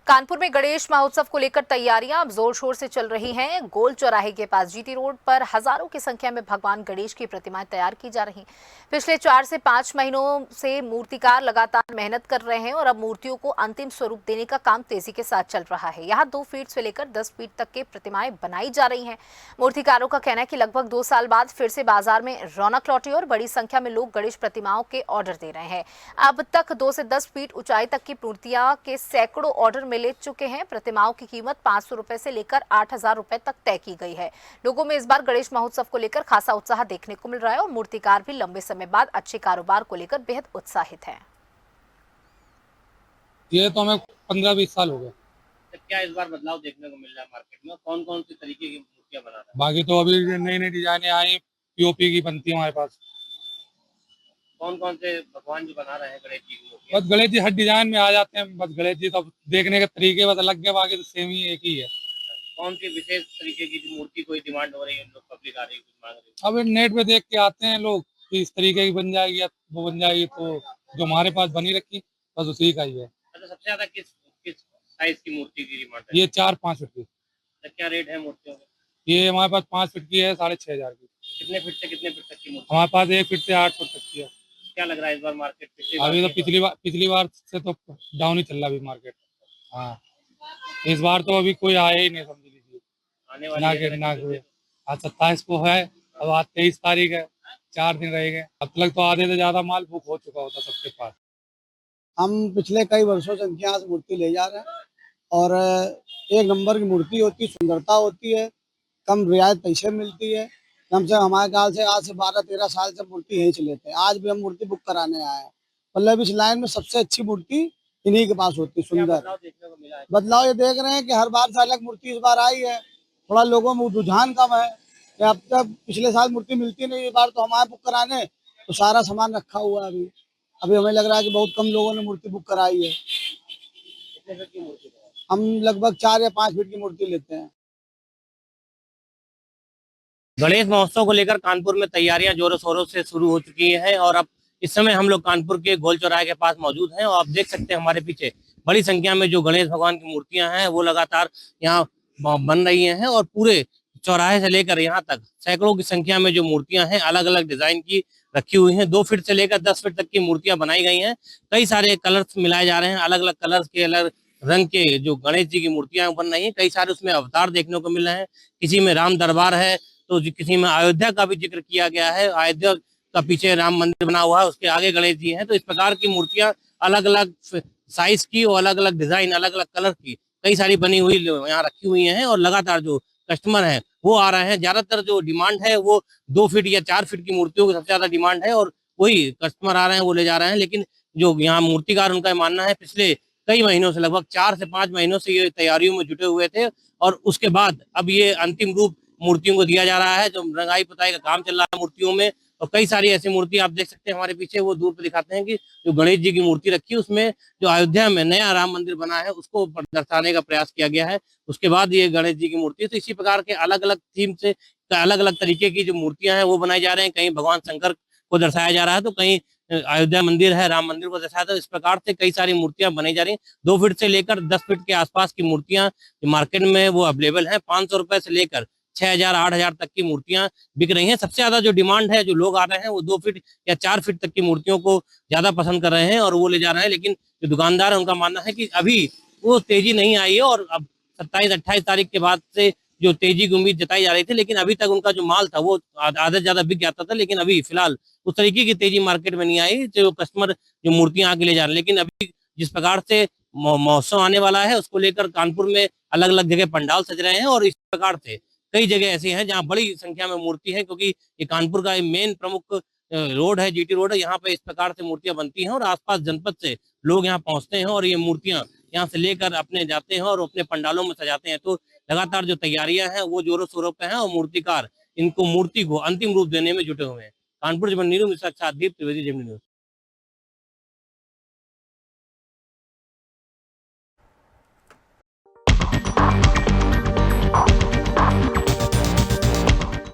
कानपुर में गणेश महोत्सव को लेकर तैयारियां अब जोर शोर से चल रही हैं। गोल चौराहे के पास जीटी रोड पर हजारों की संख्या में भगवान गणेश की प्रतिमाएं तैयार की जा रही। पिछले 4 से 5 महीनों से मूर्तिकार लगातार मेहनत कर रहे हैं और अब मूर्तियों को अंतिम स्वरूप देने का काम तेजी के साथ चल रहा है। यहाँ 2 फीट से लेकर 10 फीट तक के प्रतिमाएं बनाई जा रही हैं। मूर्तिकारों का कहना है कि लगभग 2 साल बाद फिर से बाजार में रौनक लौटी और बड़ी संख्या में लोग गणेश प्रतिमाओं के ऑर्डर दे रहे हैं। अब तक 2 से 10 फीट ऊंचाई तक की मूर्तियां के सैकड़ों ऑर्डर ले चुके हैं। प्रतिमाओं की कीमत 500 रुपए से लेकर 8,000 रुपए तक तय की गई है। लोगों में इस बार गणेश महोत्सव को लेकर खासा उत्साह देखने को मिल रहा है और मूर्तिकार भी लंबे समय बाद अच्छे कारोबार को लेकर बेहद उत्साहित हैं। ये तो हमें 15-20 साल हो गए। तो क्या इस बार बदलाव देखने को मिल रहा है मार्केट में? कौन कौन सी तरीके की मूर्तियां बना रहा है? बाकी तो अभी नई नई डिजाइने आई, पीओपी की बनती है हमारे पास। कौन कौन से भगवान जो बना रहे हैं गणेश जी की मूर्तियां? बस गणेश जी हर डिजाइन में आ जाते हैं। बस गणेश जी तो देखने के तरीके बस अलग है, बाकी तो सेम ही एक ही है। कौन सी विशेष तरीके की जो मूर्ति कोई डिमांड हो रही है, लोग पब्लिक आ रही है, कुछ मांग रही है? अब नेट पे देख के आते हैं लोग कि इस तरीके की बन जाएगी या वो बन जाएगी, तो जो हमारे पास बनी रखी बस उसी का ही है। अच्छा, सबसे ज्यादा किस किस साइज की मूर्ति की डिमांड है? ये 4-5 फीट की। तो क्या रेट है मूर्तियों का? ये हमारे पास 5 फीट की है, 6,500 की। कितने फीट से कितने फीट तक की मूर्ति? हमारे पास 1 फीट से 8 फीट तक की है। क्या लग रहा है इस बार मार्केट अभी तो पिछली बार से तो डाउन ही चल रहा अभी मार्केट। हाँ, इस बार तो अभी कोई आया ही नहीं, समझ लीजिए। आने वाली ना आज 27 को है, अब आज 23 तारीख है, 4 दिन रह गए। अब तक तो आधे से ज्यादा माल बुक हो चुका होता सबके पास। हम पिछले कई वर्षों से इनके यहाँ से मूर्ति ले जा रहे हैं और एक नंबर की मूर्ति होती है, सुंदरता होती है, कम रियायत पैसे मिलती है। कम से हमारे ख्याल से आज से 12-13 साल से मूर्ति यहीं से लेते हैं। आज भी हम मूर्ति बुक कराने आए हैं। मतलब इस लाइन में सबसे अच्छी मूर्ति इन्हीं के पास होती है, सुंदर। देखने को मिला है? बदलाव ये देख रहे हैं कि हर बार से अलग मूर्ति इस बार आई है। थोड़ा लोगों में रुझान कम है कि अब तक पिछले साल मूर्ति मिलती नहीं, इस बार तो हमारे बुक कराने तो सारा सामान रखा हुआ है। अभी हमें लग रहा है कि बहुत कम लोगों ने मूर्ति बुक कराई है। कितने फीट की मूर्ति? हम लगभग 4 या 5 फीट की मूर्ति लेते हैं। गणेश महोत्सव को लेकर कानपुर में तैयारियां जोरों शोरों से शुरू हो चुकी हैं और अब इस समय हम लोग कानपुर के गोल चौराहे के पास मौजूद हैं और आप देख सकते हैं हमारे पीछे बड़ी संख्या में जो गणेश भगवान की मूर्तियां हैं वो लगातार यहाँ बन रही हैं और पूरे चौराहे से लेकर यहाँ तक सैकड़ों की संख्या में जो मूर्तियां हैं अलग अलग डिजाइन की रखी हुई हैं। 2 फीट से लेकर 10 फीट तक की मूर्तियां बनाई गई हैं। कई सारे कलर्स मिलाए जा रहे हैं, अलग अलग कलर्स के अलग रंग के जो गणेश जी की मूर्तियां बन रही हैं। कई सारे उसमें अवतार देखने को मिल रहे हैं। किसी में राम दरबार है तो किसी में अयोध्या का भी जिक्र किया गया है। अयोध्या का पीछे राम मंदिर बना हुआ है, उसके आगे गणेश जी हैं। तो इस प्रकार की मूर्तियां अलग अलग साइज की और अलग अलग डिजाइन, अलग अलग कलर की कई सारी बनी हुई यहाँ रखी हुई हैं और लगातार जो कस्टमर है वो आ रहे हैं। ज्यादातर जो डिमांड है वो 2 फीट या 4 फीट की मूर्तियों की सबसे ज्यादा डिमांड है और वही कस्टमर आ रहे हैं, वो ले जा रहे हैं। लेकिन जो यहाँ मूर्तिकार, उनका मानना है पिछले कई महीनों से, लगभग 4 से 5 महीनों से ये तैयारियों में जुटे हुए थे और उसके बाद अब ये अंतिम रूप मूर्तियों को दिया जा रहा है। जो रंगाई पुताई का काम चल रहा है मूर्तियों में और कई सारी ऐसी मूर्ति आप देख सकते हैं हमारे पीछे, वो दूर पे दिखाते हैं कि जो गणेश जी की मूर्ति रखी है उसमें जो अयोध्या में नया राम मंदिर बना है उसको दर्शाने का प्रयास किया गया है। उसके बाद ये गणेश जी की मूर्ति है। तो इसी प्रकार के अलग अलग थीम से अलग अलग तरीके की जो मूर्तियां हैं वो बनाई जा रहे हैं। कहीं भगवान शंकर को दर्शाया जा रहा है तो कहीं अयोध्या मंदिर है, राम मंदिर को दर्शाया था। इस प्रकार से कई सारी मूर्तियां बनाई जा रही हैं। 2 फीट से लेकर 10 फीट के आसपास की मूर्तियां मार्केट में वो अवेलेबल है। 500 रुपए से लेकर 6,000 8,000 तक की मूर्तियां बिक रही हैं। सबसे ज्यादा जो डिमांड है, जो लोग आ रहे हैं वो 2 फीट या 4 फीट तक की मूर्तियों को ज्यादा पसंद कर रहे हैं और वो ले जा रहे हैं। लेकिन जो दुकानदार है उनका मानना है कि अभी वो तेजी नहीं आई है और अब 27-28 तारीख के बाद से जो तेजी की उम्मीद जताई जा रही थी, लेकिन अभी तक उनका जो माल था वो आधा से ज्यादा बिक जाता था। लेकिन अभी फिलहाल उस तरीके की तेजी मार्केट में नहीं आई जो कस्टमर जो मूर्तियां आके ले जा रहे हैं। लेकिन अभी जिस प्रकार से महोत्सव आने वाला है उसको लेकर कानपुर में अलग अलग जगह पंडाल सज रहे हैं और इस प्रकार से कई जगह ऐसी हैं जहां बड़ी संख्या में मूर्ति है, क्योंकि ये कानपुर का मेन प्रमुख रोड है, जीटी रोड है। यहाँ पे इस प्रकार से मूर्तियां बनती हैं और आसपास जनपद से लोग यहाँ पहुंचते हैं और ये मूर्तियां यहाँ से लेकर अपने जाते हैं और अपने पंडालों में सजाते हैं। तो लगातार जो तैयारियां हैं वो जोरों शोरों पे हैं और मूर्तिकार इनको मूर्ति को अंतिम रूप देने में जुटे हुए हैं। कानपुर से नीरू मिश्रा के साथ दीप त्रिवेदी, जेमिनी न्यूज।